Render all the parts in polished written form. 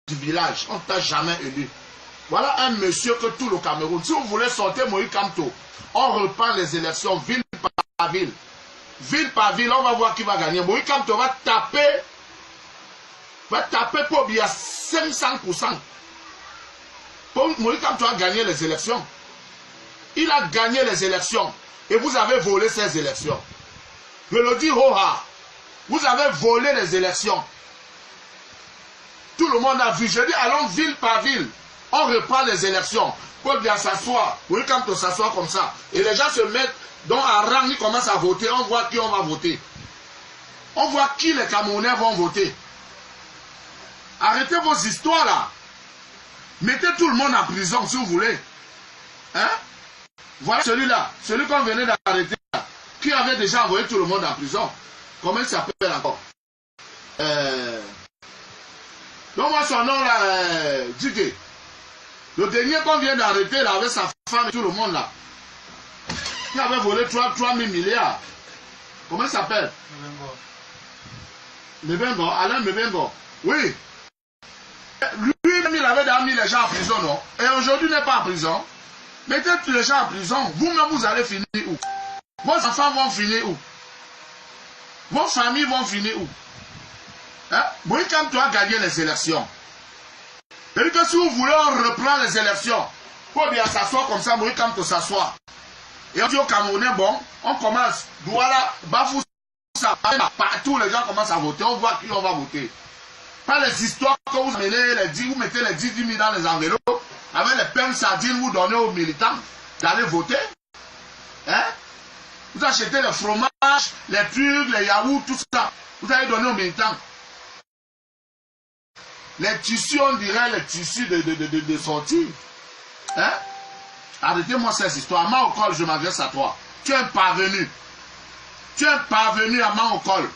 du village. On ne t'a jamais élu. Voilà un monsieur que tout le Cameroun, si vous voulez sortir Moïse Kamto, on reprend les élections ville par ville. Ville par ville, on va voir qui va gagner. Moïse Kamto va taper pour bien 500%. Moïse Kamto a gagné les élections. Il a gagné les élections. Et vous avez volé ces élections. Je le dis ho-ha. Vous avez volé les élections. Tout le monde a vu. Je dis allons ville par ville. On reprend les élections. Pour bien s'asseoir. Oui, quand on s'assoit comme ça. Et les gens se mettent donc en rang, ils commencent à voter. On voit qui on va voter. On voit qui les Camerounais vont voter. Arrêtez vos histoires là. Mettez tout le monde en prison si vous voulez. Hein? Voilà celui-là. Celui qu'on venait d'arrêter. Qui avait déjà envoyé tout le monde en prison. Comment il s'appelle encore? Donc moi son nom là, Djigé. Le dernier qu'on vient d'arrêter là avec sa femme et tout le monde là. Qui avait volé 3 000 milliards. Comment il s'appelle? Mebengo. Alain Mebengo. Oui. Lui-même il avait déjà mis les gens en prison, non? Et aujourd'hui il n'est pas en prison. Mettez tous les gens en prison. Vous-même vous allez finir où? Vos enfants vont finir où? Vos familles vont finir où? Hein? Moïse Kamto a gagné les élections. Et que si vous voulez, on reprend les élections. Il faut bien s'asseoir comme ça, Moïse Kamto s'assoit. Et on dit au Camerounais, bon, on commence. Voilà, Bafou, ça, partout les gens commencent à voter. On voit qui on va voter. Pas les histoires que vous menez, vous mettez les 10 000 dans les enveloppes. Avec les pains sardines, vous donnez aux militants d'aller voter. Hein? Vous achetez les fromages, les trucs, les yaourts, tout ça. Vous allez donner aux militants. Les tissus, on dirait les tissus de sortie. Hein? Arrêtez-moi ces histoires. À Maokol, je m'adresse à toi. Tu es un parvenu. Tu es un parvenu à Maokol.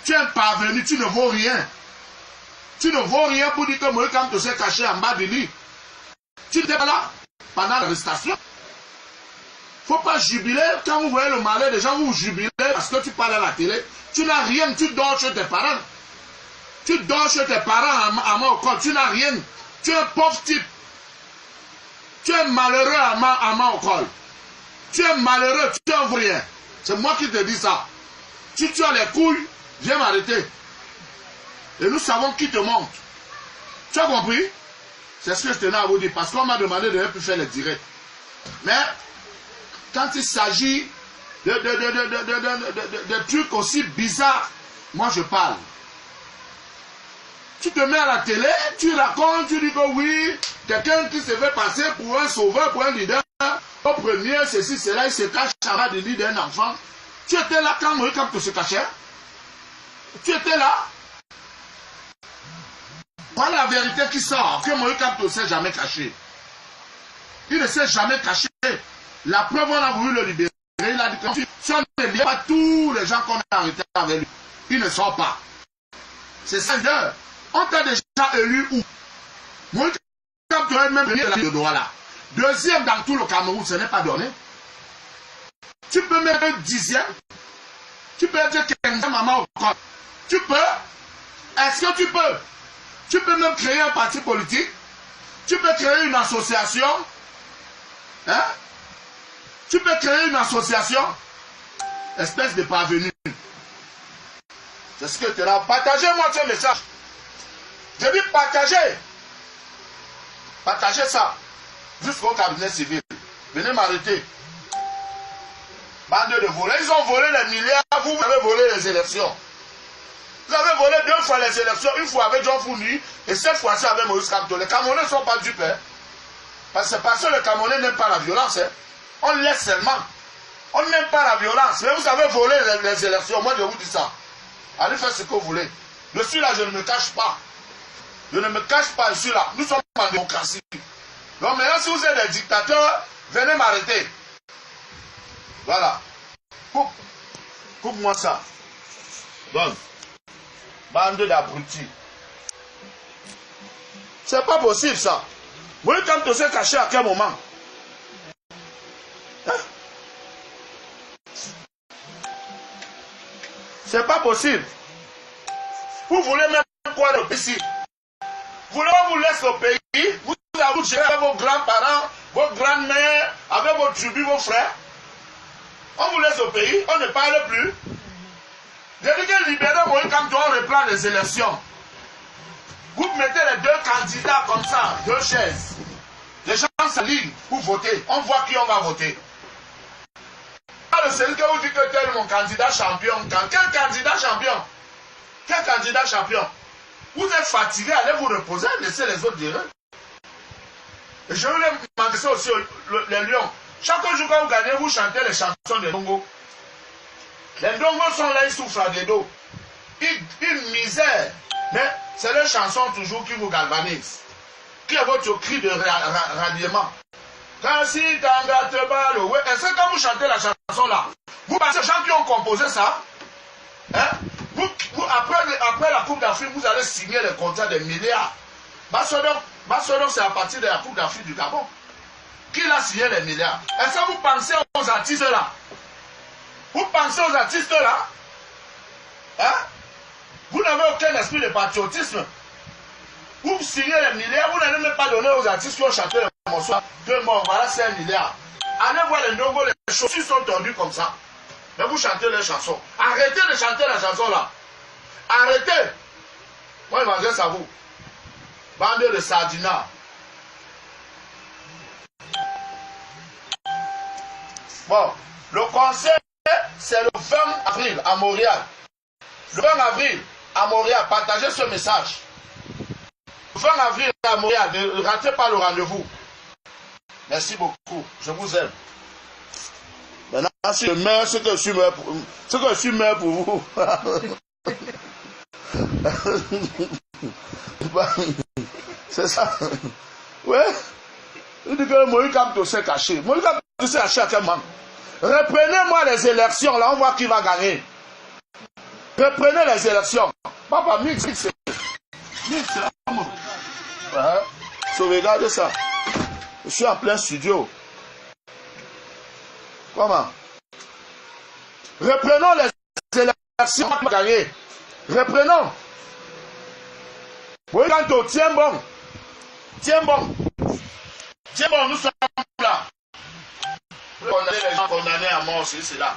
Tu es un parvenu, tu ne vaux rien. Tu ne vaux rien pour dire que Moïse Kamto s'est caché en bas du lit. Tu n'étais pas là pendant l'arrestation. Il ne faut pas jubiler. Quand vous voyez le malheur des gens, vous jubilez parce que tu parles à la télé. Tu n'as rien, tu dors chez tes parents. Tu dors chez tes parents à Maokol, tu n'as rien. Tu es un pauvre type. Tu es malheureux à Maokol. Tu es malheureux, tu n'en rien. C'est moi qui te dis ça. Si tu as les couilles, viens m'arrêter. Et nous savons qui te monte. Tu as compris? C'est ce que je tenais à vous dire. Parce qu'on m'a demandé de ne plus faire les directs. Mais, quand il s'agit de trucs aussi bizarres, moi je parle. Tu te mets à la télé, tu racontes, tu dis que oui, quelqu'un qui se fait passer pour un sauveur, pour un leader, au premier, ceci, cela, il se cache à bas du lit d'un enfant. Tu étais là quand Moïse Kamto se cachait? Tu étais là? Voilà la vérité qui sort, que Moïse Kamto ne s'est jamais caché. Il ne s'est jamais caché. La preuve, on a voulu le libérer. Il a dit que si on ne libère pas tous les gens qu'on a arrêtés avec lui, il ne sort pas. C'est ça. On t'a déjà élu où? Moïse Kamto est même venu de Douala. Deuxième dans tout le Cameroun, ce n'est pas donné. Tu peux mettre un 10e. Tu peux être 15e maman au corps. Tu peux. Est-ce que tu peux? Tu peux même créer un parti politique. Tu peux créer une association. Hein? Tu peux créer une association. Espèce de parvenu. C'est ce que tu as. Partagez-moi ce message. Je dis partagez. Partagez ça. Jusqu'au cabinet civil. Venez m'arrêter. Bande de volés. Ils ont volé les milliards. Vous avez volé les élections. Vous avez volé 2 fois les élections. Une fois avec John Founi. Et cette fois-ci avec Moïse Kamto. Les Camerounais ne sont pas dupes. Hein? Parce que les Camerounais n'aiment pas la violence. Hein? On laisse seulement. On n'aime pas la violence. Mais vous avez volé les élections. Moi je vous dis ça. Allez faire ce que vous voulez. Je suis là, je ne me cache pas. Je ne me cache pas, je suis là. Nous sommes en démocratie. Donc maintenant, si vous êtes des dictateurs, venez m'arrêter. Voilà. Coupe-moi ça. Donne. Bande d'abrutis. C'est pas possible ça. Vous voyez quand on s'est caché à quel moment? Hein? C'est pas possible. Vous voulez même quoi de ici? Vous vous laissez au pays, vous gérez avec vos grands-parents, vos grandes-mères, avec vos tribus, vos frères. On vous laisse au pays, on ne parle plus. J'ai dit que libérer Moïse Kamto, on reprend les élections. Vous mettez les deux candidats comme ça, deux chaises. Les gens s'alignent pour voter. On voit qui on va voter. Alors, celui que vous dites que tel est mon candidat champion. Quel candidat champion? Quel candidat champion? Vous êtes fatigué, allez vous reposer, laissez les autres dire. Et je voulais m'adresser aussi les lions. Chaque jour que vous gagnez, vous chantez les chansons des Ndongo. Les Ndongo sont là, ils souffrent des dos. Une misère. Mais c'est les chansons toujours qui vous galvanisent. Qui est votre cri de ralliement. Quand si Tanga te balle, ouais. Est-ce que quand vous chantez la chanson là, vous pensez aux gens qui ont composé ça? Hein? Après la Coupe d'Afrique, vous allez signer les contrats de milliards. Basodon, c'est à partir de la Coupe d'Afrique du Gabon. Qui l'a signé les milliards? Est-ce que vous pensez aux artistes là? Vous pensez aux artistes là? Hein? Vous n'avez aucun esprit de patriotisme. Vous signez les milliards, vous n'allez même pas donner aux artistes qui ont chanté les morceaux. Que bon, voilà, c'est un milliard. Allez voir les Ndongo, les chaussures sont tendues comme ça. Mais vous chantez les chansons. Arrêtez de chanter la chanson là. Arrêtez. Moi, je m'adresse à vous. Bande de sardinats. Bon, le conseil, c'est le 20 avril à Montréal. Le 20 avril à Montréal, partagez ce message. Le 20 avril à Montréal, ne ratez pas le rendez-vous. Merci beaucoup, je vous aime. Maintenant, si je meurs, ce que je suis mort pour vous. C'est ça. Ouais. Il dit que Moïse Kamto s'est caché. Moïse Kamto s'est caché à quel moment? Reprenez-moi les élections, là, on voit qui va gagner. Reprenez les élections. Papa, mix, c'est l'amour. Ouais. Sauvegardez ça. Je suis en plein studio. Comment? Reprenons les élections, on va gagner. Reprenons. Oui, Kamto, tiens bon. Tiens bon. Tiens bon, nous sommes là. Condamner les gens condamnés à mort, c'est là.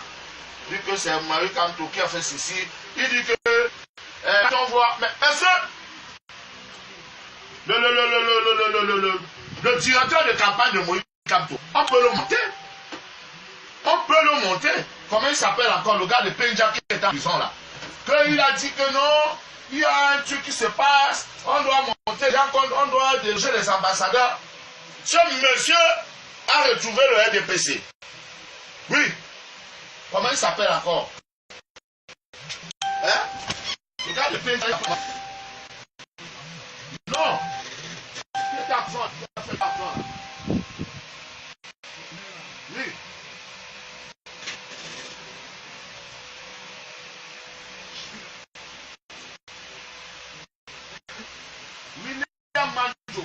Vu que c'est Moïse Kamto qui a fait ceci, il dit que quand on voit. Mais est-ce que le directeur de campagne de Moïse Kamto, on peut le monter? On peut le monter. Comment il s'appelle encore le gars de Penja qui est en prison là? Qu'il a dit que non, il y a un truc qui se passe, on doit monter, on doit diriger les ambassadeurs. Ce monsieur a retrouvé le RDPC. Oui. Comment il s'appelle encore? Hein? Le gars de Penja. Non. Il est absent. Il a fait absent. Oui. William Manjo.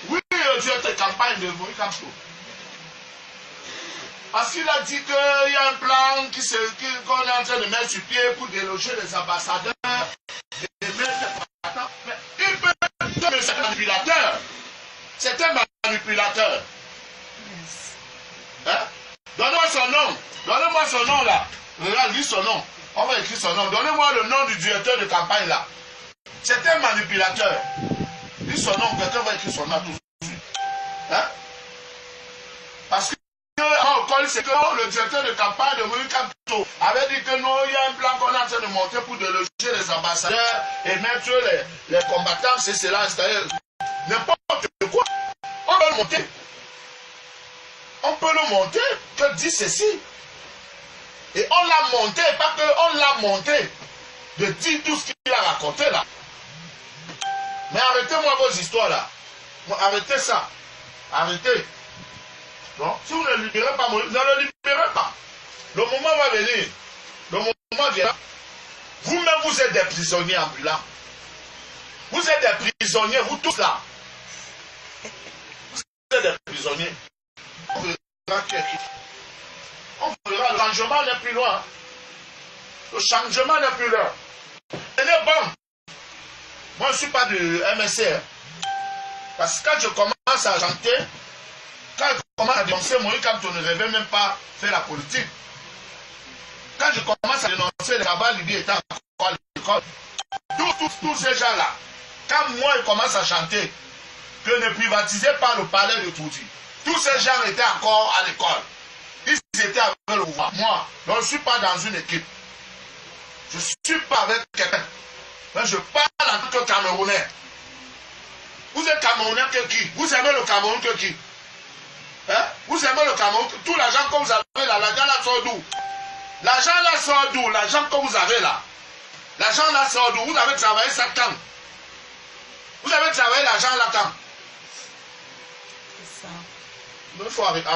Oui, le directeur de campagne de Moïse Kamto. Parce qu'il a dit qu'il y a un plan qu'on est en train de mettre sur pied pour déloger les ambassadeurs. Mais il peut être un manipulateur. C'est un manipulateur. Hein? Donnez-moi son nom. Donnez-moi son nom là. Regarde, lis son nom. On va écrire son nom. Donnez-moi le nom du directeur de campagne là. C'est un manipulateur. Lis son nom. Quelqu'un va écrire son nom tout de suite. Hein? Parce que c'est que le directeur de campagne de Moïse Kamto avait dit que non, il y a un plan qu'on est en train de monter pour déloger les ambassadeurs et mettre les combattants, c'est cela, c'est-à-dire n'importe quoi. On peut le monter. On peut le monter, que dit ceci. Et on l'a monté, pas que on l'a monté de dire tout ce qu'il a raconté là. Mais arrêtez-moi vos histoires là. Arrêtez ça. Arrêtez. Non? Si vous ne libérez pas Moïse, ne le libérez pas. Le moment va venir. Le moment viendra. Vous-même, vous êtes des prisonniers ambulants. Vous êtes des prisonniers, vous tous là. Vous êtes des prisonniers. On verra, le rangement n'est plus loin. Le changement n'est plus là. Elle est bonne. Moi, je ne suis pas du MSC. Parce que quand je commence à chanter, quand je commence à dénoncer Moïse, quand on ne rêvait même pas faire la politique, quand je commence à dénoncer les cabales, l'idée était encore à l'école. Tous ces gens-là, quand moi, je commence à chanter, que ne privatisez pas le palais de Touti, tous ces gens étaient encore à l'école. Ils étaient avec le pouvoir. Moi, je ne suis pas dans une équipe. Je ne suis pas avec quelqu'un. Mais je parle en tant que Camerounais. Vous êtes Camerounais que qui? Vous aimez le Cameroun que qui? Hein? Vous aimez le Cameroun? Tout l'argent que vous avez là, l'argent là sort d'où? L'argent là sort d'où? L'argent que vous avez là. L'argent là sort d'où? Vous avez travaillé ça quand? Vous avez travaillé l'argent là quand? C'est ça. Il faut arrêter.